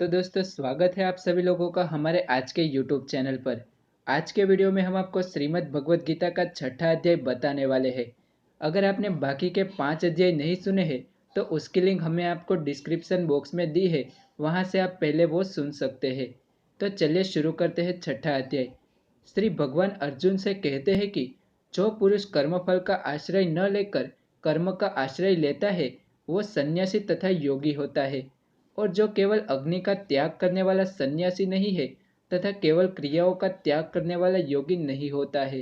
तो दोस्तों स्वागत है आप सभी लोगों का हमारे आज के YouTube चैनल पर। आज के वीडियो में हम आपको श्रीमद् भगवत गीता का छठा अध्याय बताने वाले हैं। अगर आपने बाकी के 5 अध्याय नहीं सुने हैं तो उसकी लिंक हमें आपको डिस्क्रिप्शन बॉक्स में दी है, वहां से आप पहले वो सुन सकते हैं। तो चलिए शुरू करते हैं छठा अध्याय। श्री भगवान अर्जुन से कहते हैं कि जो पुरुष कर्मफल का आश्रय न लेकर कर्म का आश्रय लेता है वो सन्यासी तथा योगी होता है। और जो केवल अग्नि का त्याग करने वाला सन्यासी नहीं है तथा केवल क्रियाओं का त्याग करने वाला योगी नहीं होता है।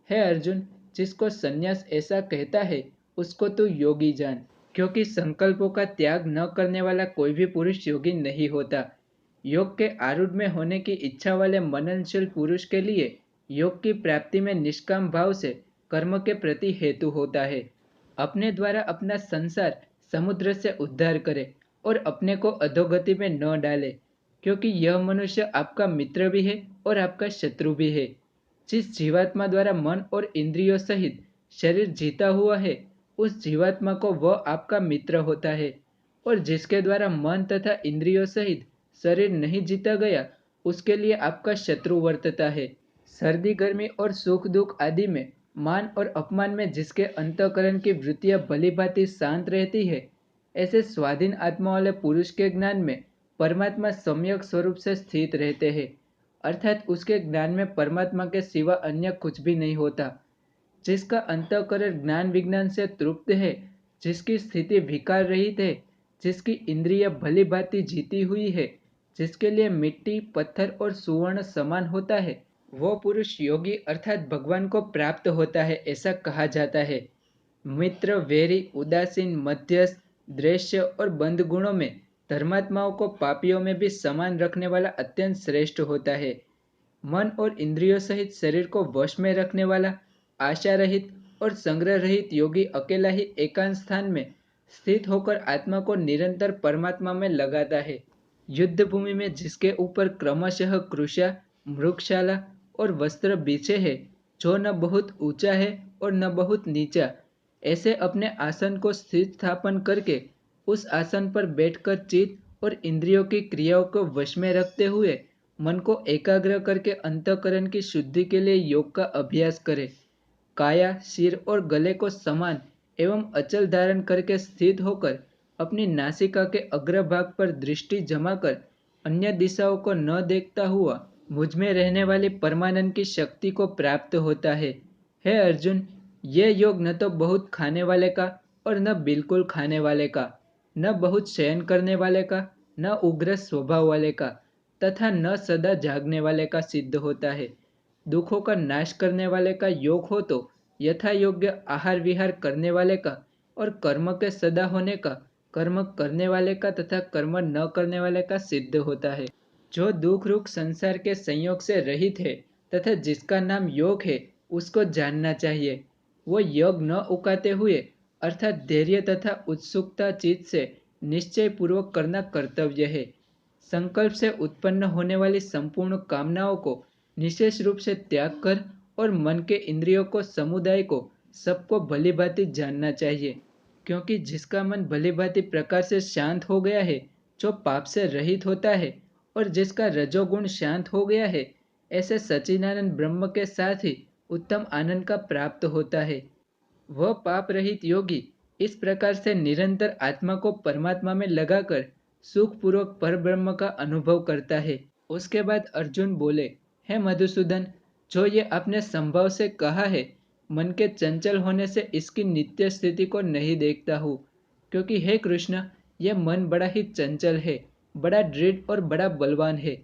हे अर्जुन, जिसको सन्यास ऐसा कहता है उसको तू योगी जान, क्योंकि संकल्पों का त्याग न करने वाला कोई भी पुरुष योगी नहीं होता। योग के आरूढ़ में होने की इच्छा वाले मननशील पुरुष के लिए योग की प्राप्ति में निष्काम भाव से कर्म के प्रति हेतु होता है। अपने द्वारा अपना संसार समुद्र से उद्धार करे और अपने को अधोगति में न डाले, क्योंकि यह मनुष्य आपका मित्र भी है और आपका शत्रु भी है। जिस जीवात्मा द्वारा मन और इंद्रियों सहित शरीर जीता हुआ है उस जीवात्मा को वह आपका मित्र होता है, और जिसके द्वारा मन तथा इंद्रियों सहित शरीर नहीं जीता गया उसके लिए आपका शत्रु वर्तता है। सर्दी गर्मी और सुख दुख आदि में मान और अपमान में जिसके अंतःकरण की वृत्तियां भली भांति शांत रहती है, ऐसे स्वाधीन आत्मा वाले पुरुष के ज्ञान में परमात्मा सम्यक स्वरूप से स्थित रहते हैं, अर्थात उसके ज्ञान में परमात्मा के सिवा अन्य कुछ भी नहीं होता। जिसका अंतःकरण ज्ञान विज्ञान से तृप्त है, जिसकी स्थिति विकार रहित है, जिसकी इंद्रिय भली भांति जीती हुई है, जिसके लिए मिट्टी पत्थर और सुवर्ण समान होता है, वो पुरुष योगी अर्थात भगवान को प्राप्त होता है, ऐसा कहा जाता है। मित्र वैरी उदासीन मध्यस्थ दृश्य और बंद गुणों में धर्मात्माओं को पापियों में भी समान रखने वाला अत्यंत श्रेष्ठ होता है। मन और इंद्रियों सहित शरीर को वश में रखने वाला आशा रहित और संग्रह रहित योगी अकेला ही एकांत स्थान में स्थित होकर आत्मा को निरंतर परमात्मा में लगाता है। युद्ध भूमि में जिसके ऊपर क्रमशः कृषा मृगशाला और वस्त्र बिछे है, जो न बहुत ऊंचा है और न बहुत नीचा, ऐसे अपने आसन को स्थिर स्थापन करके उस आसन पर बैठकर चित्त और इंद्रियों की क्रियाओं को वश में रखते हुए मन को एकाग्र करके अंतःकरण की शुद्धि के लिए योग का अभ्यास करे। काया सिर और गले को समान एवं अचल धारण करके स्थित होकर अपनी नासिका के अग्रभाग पर दृष्टि जमाकर अन्य दिशाओं को न देखता हुआ मुझ में रहने वाली परमानंद की शक्ति को प्राप्त होता है। हे अर्जुन, ये योग न तो बहुत खाने वाले का और न बिल्कुल खाने वाले का, न बहुत शयन करने वाले का, न उग्र स्वभाव वाले का, तथा न सदा जागने वाले का सिद्ध होता है। दुखों का नाश करने वाले का योग हो तो यथा योग्य आहार विहार करने वाले का, और कर्म के सदा होने का कर्म करने वाले का तथा कर्म न करने वाले का सिद्ध होता है। जो दुख रूप संसार के संयोग से रहित है तथा जिसका नाम योग है उसको जानना चाहिए। वो योग न उकाते हुए अर्थात धैर्य तथा उत्सुकता चित्त से निश्चय पूर्वक करना कर्तव्य है। संकल्प से उत्पन्न होने वाली संपूर्ण कामनाओं को निशेष रूप से त्याग कर और मन के इंद्रियों को समुदाय को सबको भली भांति जानना चाहिए, क्योंकि जिसका मन भली भांति प्रकार से शांत हो गया है, जो पाप से रहित होता है और जिसका रजोगुण शांत हो गया है, ऐसे सच्चिदानंद ब्रह्म के साथ ही उत्तम आनंद का प्राप्त होता है। वह पाप रहित योगी इस प्रकार से निरंतर आत्मा को परमात्मा में लगाकर सुख पूर्वक पर ब्रह्म का अनुभव करता है। उसके बाद अर्जुन बोले, हे मधुसूदन, जो ये आपने संभव से कहा है, मन के चंचल होने से इसकी नित्य स्थिति को नहीं देखता हूँ, क्योंकि हे कृष्ण, यह मन बड़ा ही चंचल है, बड़ा दृढ़ और बड़ा बलवान है।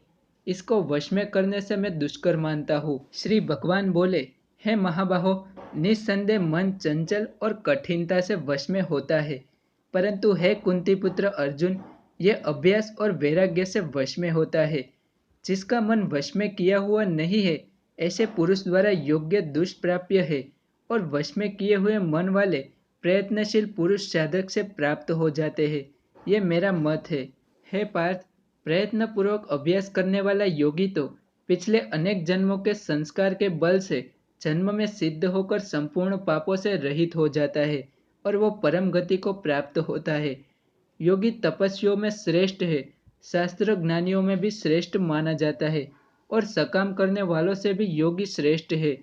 इसको वश में करने से मैं दुष्कर मानता हूँ। श्री भगवान बोले, हे महाबाहो, निस्संदेह मन चंचल और कठिनता से वश में होता है, परंतु हे कुंती पुत्र अर्जुन, यह अभ्यास और वैराग्य से वश में होता है। जिसका मन वश में किया हुआ नहीं है, ऐसे पुरुष द्वारा योग्य दुष्प्राप्य है, और वश में किए हुए मन वाले प्रयत्नशील पुरुष साधक से प्राप्त हो जाते हैं। ये मेरा मत है। हे पार्थ, प्रयत्न पूर्वक अभ्यास करने वाला योगी तो पिछले अनेक जन्मों के संस्कार के बल से जन्म में सिद्ध होकर संपूर्ण पापों से रहित हो जाता है और वो परम गति को प्राप्त होता है। योगी तपस्वियों में श्रेष्ठ है, शास्त्र ज्ञानियों में भी श्रेष्ठ माना जाता है और सकाम करने वालों से भी योगी श्रेष्ठ है।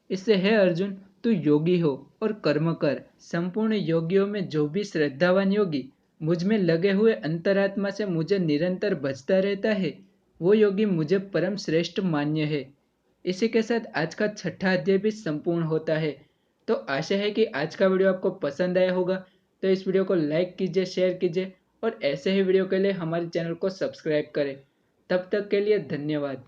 इससे हे अर्जुन, तू योगी हो और कर्म कर। संपूर्ण योगियों में जो भी श्रद्धावान योगी मुझ में लगे हुए अंतरात्मा से मुझे निरंतर भजता रहता है, वो योगी मुझे परम श्रेष्ठ मान्य है। इसी के साथ आज का छठा अध्याय भी संपूर्ण होता है। तो आशा है कि आज का वीडियो आपको पसंद आया होगा। तो इस वीडियो को लाइक कीजिए, शेयर कीजिए और ऐसे ही वीडियो के लिए हमारे चैनल को सब्सक्राइब करें। तब तक के लिए धन्यवाद।